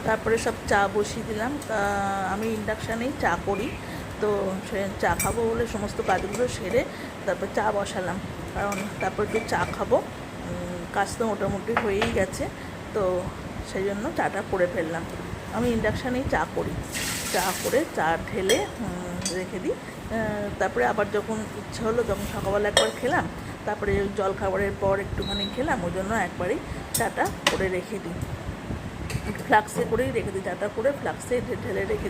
তারপরে সব চা বসিয়ে দিলাম। তা আমি ইন্ডাকশানেই চা করি, তো সে চা খাবো বলে সমস্ত কাজগুলো সেরে তারপর চা বসালাম, কারণ তারপর একটু চা খাবো। কাজ তো মোটামুটি হয়েই গেছে, তো সেই জন্য চাটা করে ফেললাম। আমি ইন্ডাকশানেই চা করি, চা করে চা ঢেলে রেখে দিই। তারপরে আবার যখন ইচ্ছা হলো, যখন সকালবেলা একবার খেলাম, তারপরে জল খাবারের পর একটুখানি খেলাম, ওই জন্য একবারেই চাটা করে রেখে দিই। ফ্লাক্সে করেই রেখে দিই, চাটা করে ফ্লাক্সে ঢেলে রেখে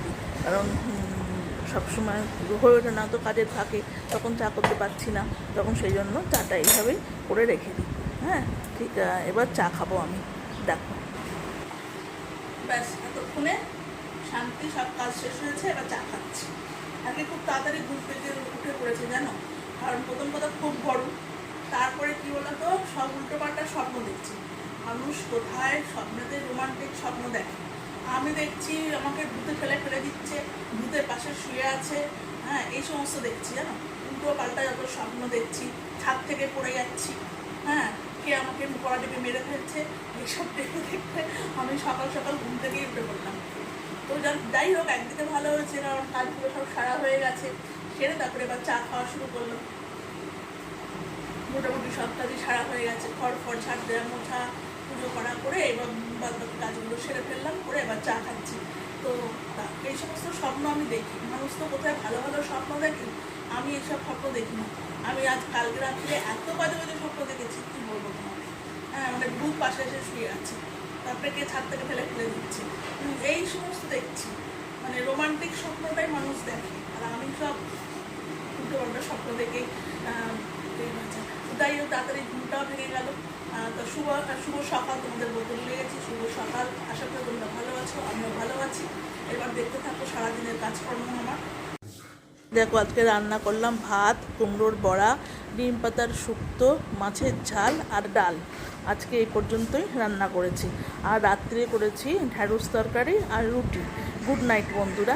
দিই, কারণ সবসময় হয়ে ওঠে না তো, কাজের ফাঁকে তখন চা করতে পারছি না, তখন সেই জন্য চাটা এইভাবেই করে রেখে দিই। হ্যাঁ, ঠিক। এবার চা খাবো আমি, দেখো। ব্যাস, এতক্ষণে শান্তি, সব কাজ শেষ হয়েছে, এবার চা খাচ্ছি। আগে খুব তাড়াতাড়ি ঘুম থেকে উঠে পড়েছে জানো, কারণ প্রথম কথা খুব গরম, তারপরে কী বলতো, সব উল্টোপাল্টা স্বপ্ন দেখছি। মানুষ কোথায় স্বপ্নেতে রোমান্টিক স্বপ্ন দেখে, আমি দেখছি আমাকে ভূতে ফেলে দিচ্ছে, ভূতের পাশে শুয়ে আছে, হ্যাঁ, এই সমস্ত দেখছি জানো। উল্টো পাল্টা যত স্বপ্ন দেখছি, ছাদ থেকে পড়ে যাচ্ছি, হ্যাঁ, কে আমাকে পড়া টিপে মেরে ফেলছে, এইসব দেখতে দেখতে আমি সকাল সকাল ঘুম থেকেই উঠে পড়লাম। তো যাই হোক, একদিকে ভালো হয়েছে, কারণ কাজগুলো সব সারা হয়ে গেছে, সেরে তারপরে এবার চা খাওয়া শুরু করলাম। মোটামুটি সব কাজই সারা হয়ে গেছে, খড় ছাড় দেওয়া, মোছা, পুজো করা করে এবার বাকি কাজগুলো সেরে ফেললাম, করে এবার চা খাচ্ছি। তো এই সমস্ত স্বপ্ন আমি দেখি, মানুষ তো কোথায় ভালো ভালো স্বপ্ন দেখি, আমি এইসব স্বপ্ন দেখি না। আমি কালকে রাত্রে এত বাজে বাজে স্বপ্ন দেখেছি, কী বলবো তোমার। হ্যাঁ, মানে ভূত পাশে এসে শুয়ে আছে, তারপরে কে ছাদ থেকে ফেলে দিচ্ছে, এই সমস্ত দেখছি। মানে রোমান্টিক স্বপ্নটাই মানুষ দেখে, আর আমি সব উল্টো পাল্টা স্বপ্ন দেখেই যাই হোক, তাড়াতাড়ি ঘুমটাও ভেঙে গেল। তো শুভ সকাল, তোমাদের বলতে ভুলে গেছি, শুভ সকাল। আশা করি তোমরা ভালো আছো, আমিও ভালো আছি। এবার দেখতে থাকো সারাদিনের কাজকর্ম আমার। দেখো, আজকে রান্না করলাম ভাত, কুমড়োর বড়া, ডিম পাতার শুক্তো, মাছের ঝাল আর ডাল। আজকে এই পর্যন্তই রান্না করেছি, আর রাত্রে করেছি ঢ্যাঁড়স তরকারি আর রুটি। গুড নাইট বন্ধুরা।